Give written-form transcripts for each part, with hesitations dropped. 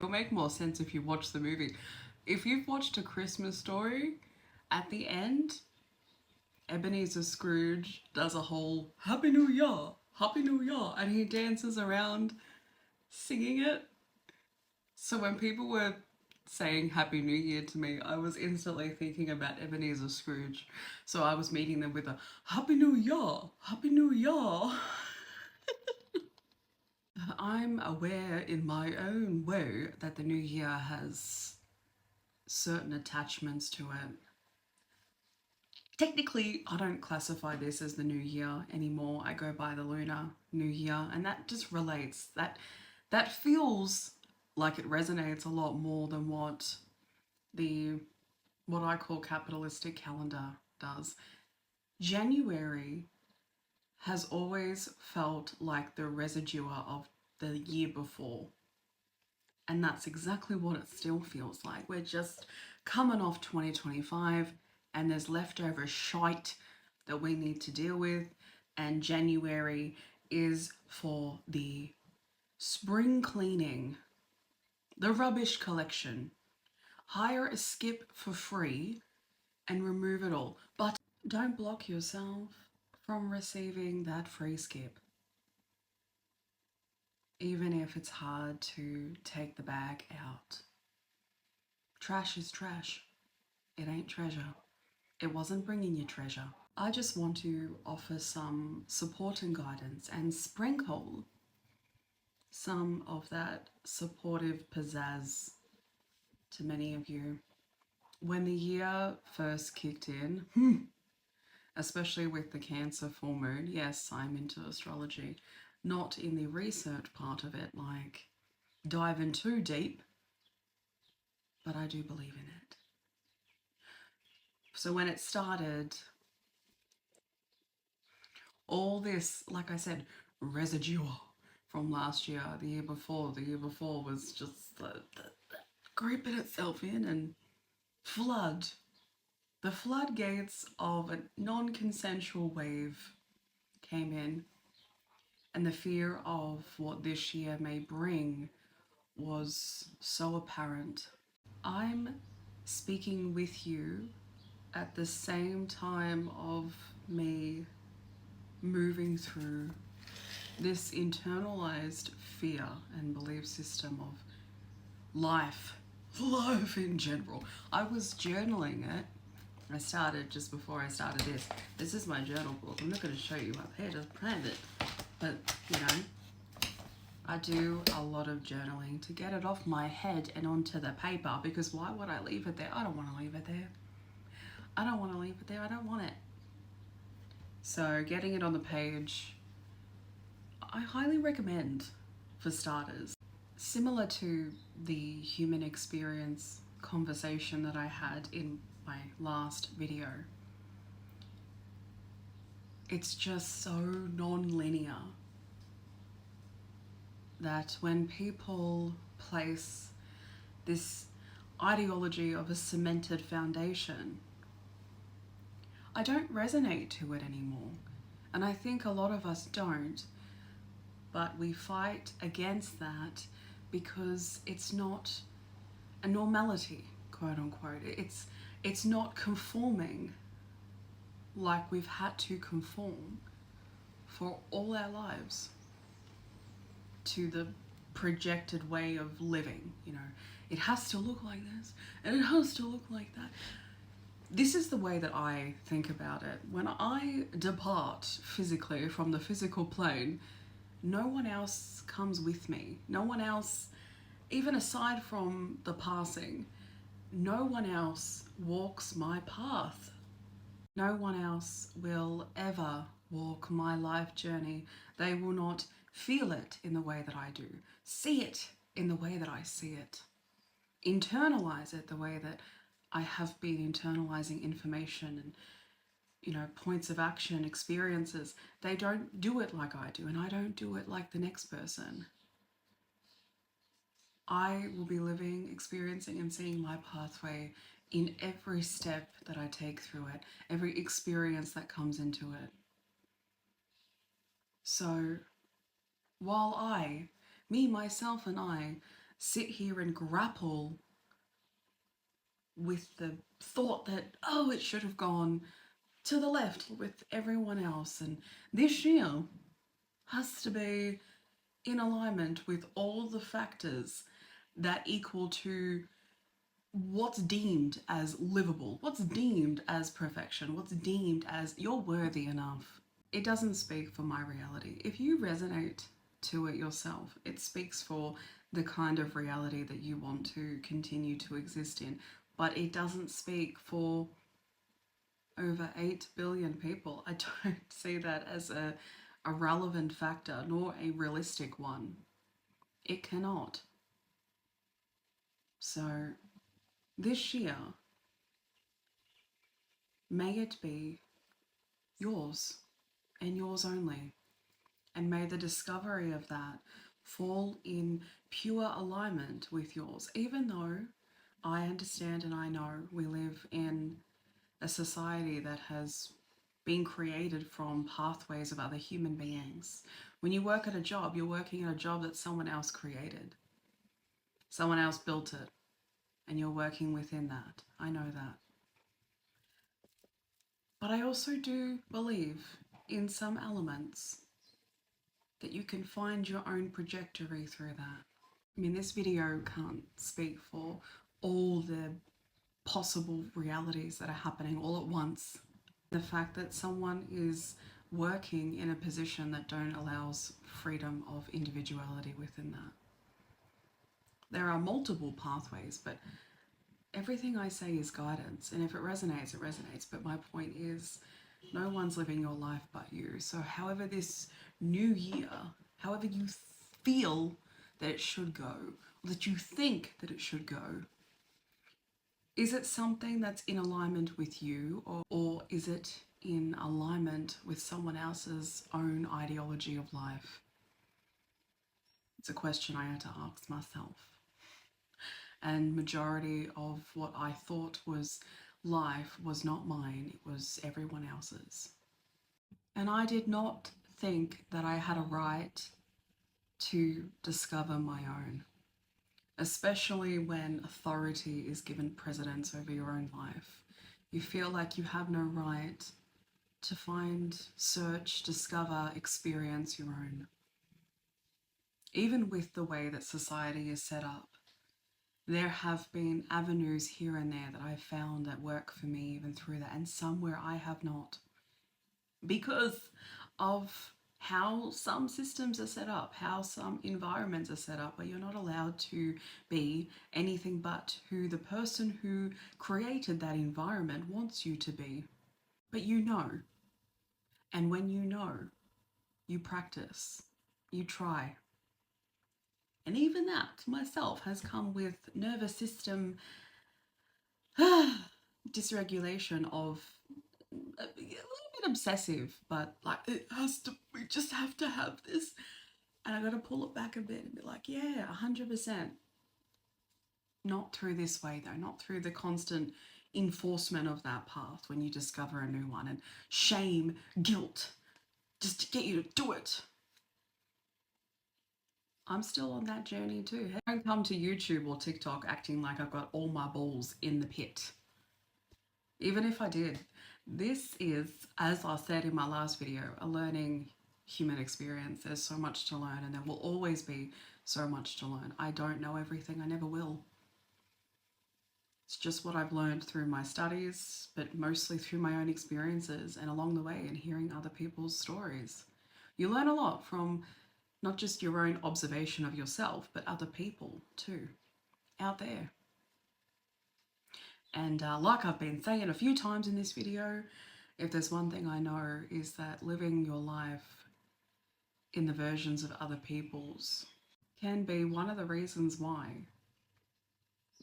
It'll make more sense if you watch the movie. If you've watched A Christmas Story, at the end, Ebenezer Scrooge does a whole Happy New Year, Happy New Year, and he dances around singing it. So when people were saying Happy New Year to me, I was instantly thinking about Ebenezer Scrooge. So I was meeting them with a Happy New Year, Happy New Year. I'm aware in my own way that the new year has certain attachments to it. Technically, I don't classify this as the new year anymore. I go by the lunar new year, and that just relates. That feels like it resonates a lot more than what I call capitalistic calendar does. January has always felt like the residue of the year before. And that's exactly what it still feels like. We're just coming off 2025 and there's leftover shite that we need to deal with. And January is for the spring cleaning, the rubbish collection. Hire a skip for free and remove it all. But don't block yourself from receiving that free skip. Even if it's hard to take the bag out. Trash is trash. It ain't treasure. It wasn't bringing you treasure. I just want to offer some support and guidance and sprinkle some of that supportive pizzazz to many of you. When the year first kicked in, especially with the Cancer full moon, yes, I'm into astrology, not in the research part of it, like dive in too deep, but I do believe in it. So when it started, all this, like I said, residue from last year, the year before was just grouping itself in and flood. The floodgates of a non consensual wave came in, and the fear of what this year may bring was so apparent. I'm speaking with you at the same time of me moving through this internalized fear and belief system of life in general. I was journaling it. I started just before I started this. This is my journal book. I'm not going to show you up here, just planned it. But, you know, I do a lot of journaling to get it off my head and onto the paper, because why would I leave it there? I don't want to leave it there. I don't want to leave it there. I don't want it. So getting it on the page, I highly recommend for starters. Similar to the human experience conversation that I had in my last video, it's just so non-linear that when people place this ideology of a cemented foundation, I don't resonate to it anymore. And I think a lot of us don't, but we fight against that because it's not a normality, quote unquote. It's not conforming like we've had to conform for all our lives to the projected way of living. You know, it has to look like this and it has to look like that. This is the way that I think about it. When I depart physically from the physical plane, no one else comes with me. No one else, even aside from the passing, no one else walks my path. No one else will ever walk my life journey. They will not feel it in the way that I do, see it in the way that I see it, internalize it the way that I have been internalizing information and, you know, points of action, experiences. They don't do it like I do, and I don't do it like the next person. I will be living, experiencing, and seeing my pathway in every step that I take through it, every experience that comes into it. So while me, myself, and I sit here and grapple with the thought that, oh, it should have gone to the left with everyone else. And this year has to be in alignment with all the factors that equal to what's deemed as livable, what's deemed as perfection, what's deemed as you're worthy enough. It doesn't speak for my reality. If you resonate to it yourself, it speaks for the kind of reality that you want to continue to exist in. But it doesn't speak for over 8 billion people. I don't see that as a relevant factor, nor a realistic one. It cannot. So this year, may it be yours and yours only. And may the discovery of that fall in pure alignment with yours, even though I understand and I know we live in a society that has been created from pathways of other human beings. When you work at a job, you're working at a job that someone else created. Someone else built it, and you're working within that. I know that. But I also do believe in some elements that you can find your own trajectory through that. I mean, this video can't speak for all the possible realities that are happening all at once. The fact that someone is working in a position that don't allows freedom of individuality within that. There are multiple pathways, but everything I say is guidance, and if it resonates, it resonates. But my point is, no one's living your life but you. So however this new year, however you feel that it should go, or that you think that it should go, is it something that's in alignment with you, or is it in alignment with someone else's own ideology of life? It's a question I had to ask myself. And majority of what I thought was life was not mine, it was everyone else's. And I did not think that I had a right to discover my own, especially when authority is given precedence over your own life. You feel like you have no right to find, search, discover, experience your own. Even with the way that society is set up, there have been avenues here and there that I've found that work for me even through that, and some where I have not. Because of how some systems are set up, how some environments are set up, where you're not allowed to be anything but who the person who created that environment wants you to be. But you know. And when you know, you practice, you try. And even that myself has come with nervous system dysregulation of a little bit obsessive, but like it has to, we just have to have this. And I got to pull it back a bit and be like, yeah, 100%. Not through this way though, not through the constant enforcement of that path when you discover a new one, and shame, guilt, just to get you to do it. I'm still on that journey too. I don't come to YouTube or TikTok acting like I've got all my balls in the pit. Even if I did, this is, as I said in my last video, a learning human experience. There's so much to learn, and there will always be so much to learn. I don't know everything, I never will. It's just what I've learned through my studies, but mostly through my own experiences and along the way and hearing other people's stories. You learn a lot from not just your own observation of yourself, but other people too, out there. And like I've been saying a few times in this video, if there's one thing I know is that living your life in the versions of other people's can be one of the reasons why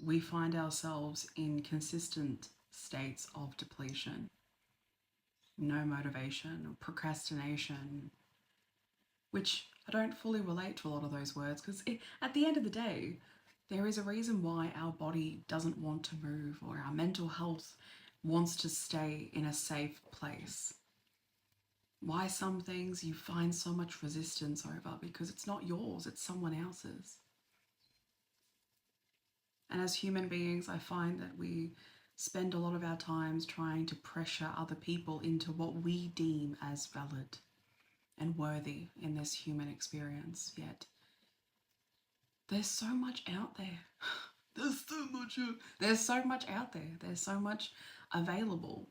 we find ourselves in consistent states of depletion, no motivation, or procrastination, which I don't fully relate to a lot of those words, because at the end of the day, there is a reason why our body doesn't want to move, or our mental health wants to stay in a safe place. Why some things you find so much resistance over, because it's not yours, it's someone else's. And as human beings, I find that we spend a lot of our times trying to pressure other people into what we deem as valid and worthy in this human experience. Yet there's so much out there. There's so much out there. There's so much available.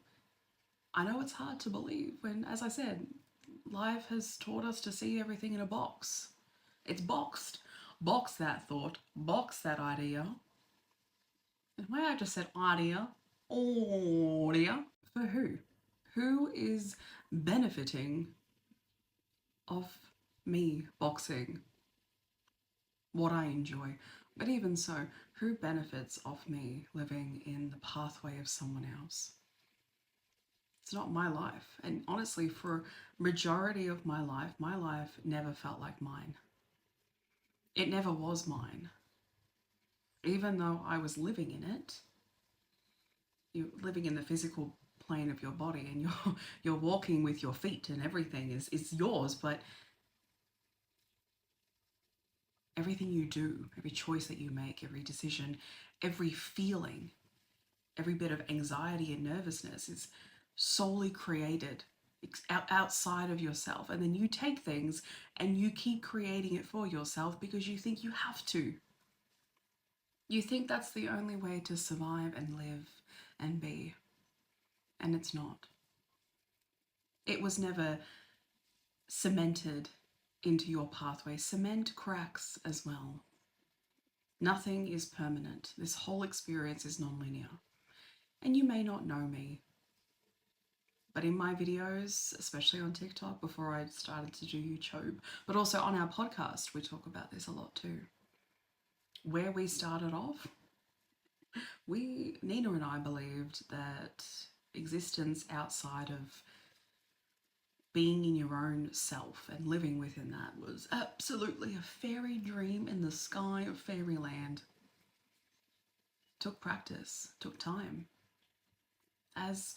I know it's hard to believe when, as I said, life has taught us to see everything in a box. It's boxed. Box that thought. Box that idea. Why I just said idea. Audio. For who? Who is benefiting of me boxing what I enjoy? But even so, who benefits of me living in the pathway of someone else? It's not my life. And honestly, for majority of my life never felt like mine. It never was mine. Even though I was living in it, you're living in the physical plane of your body and you're walking with your feet and everything is yours, but everything you do, every choice that you make, every decision, every feeling, every bit of anxiety and nervousness is solely created outside of yourself. And then you take things and you keep creating it for yourself because you think you have to. You think that's the only way to survive and live and be. And it's not. It was never cemented into your pathway. Cement cracks as well. Nothing is permanent. This whole experience is non-linear. And you may not know me, but in my videos, especially on TikTok before I started to do YouTube, but also on our podcast, we talk about this a lot too. Where we started off, Nina and I believed that existence outside of being in your own self and living within that was absolutely a fairy dream in the sky of fairyland. Took practice, took time, as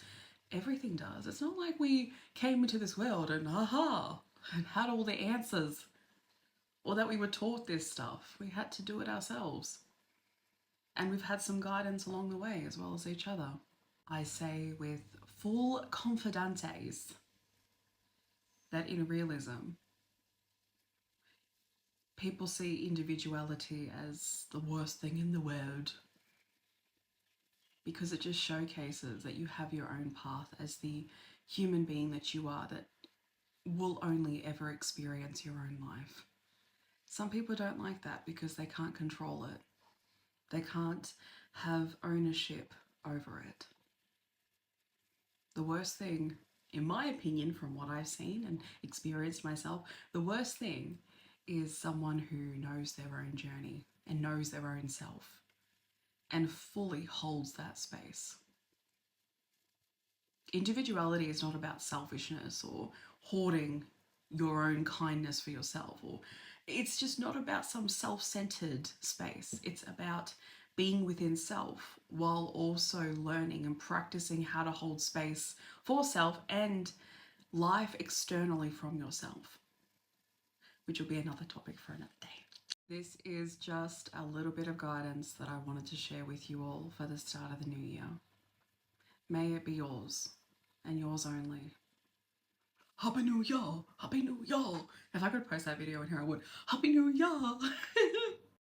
everything does. It's not like we came into this world and and had all the answers, or that we were taught this stuff. We had to do it ourselves. And we've had some guidance along the way as well as each other. I say with full confidences that in realism, people see individuality as the worst thing in the world because it just showcases that you have your own path as the human being that you are, that will only ever experience your own life. Some people don't like that because they can't control it. They can't have ownership over it. The worst thing, in my opinion, from what I've seen and experienced myself, the worst thing is someone who knows their own journey and knows their own self and fully holds that space. Individuality is not about selfishness or hoarding your own kindness for yourself, or it's just not about some self-centered space. It's about being within self while also learning and practicing how to hold space for self and life externally from yourself, which will be another topic for another day. This is just a little bit of guidance that I wanted to share with you all for the start of the new year. May it be yours and yours only. Happy New Year! Happy New Year! If I could post that video in here, I would. Happy New Year!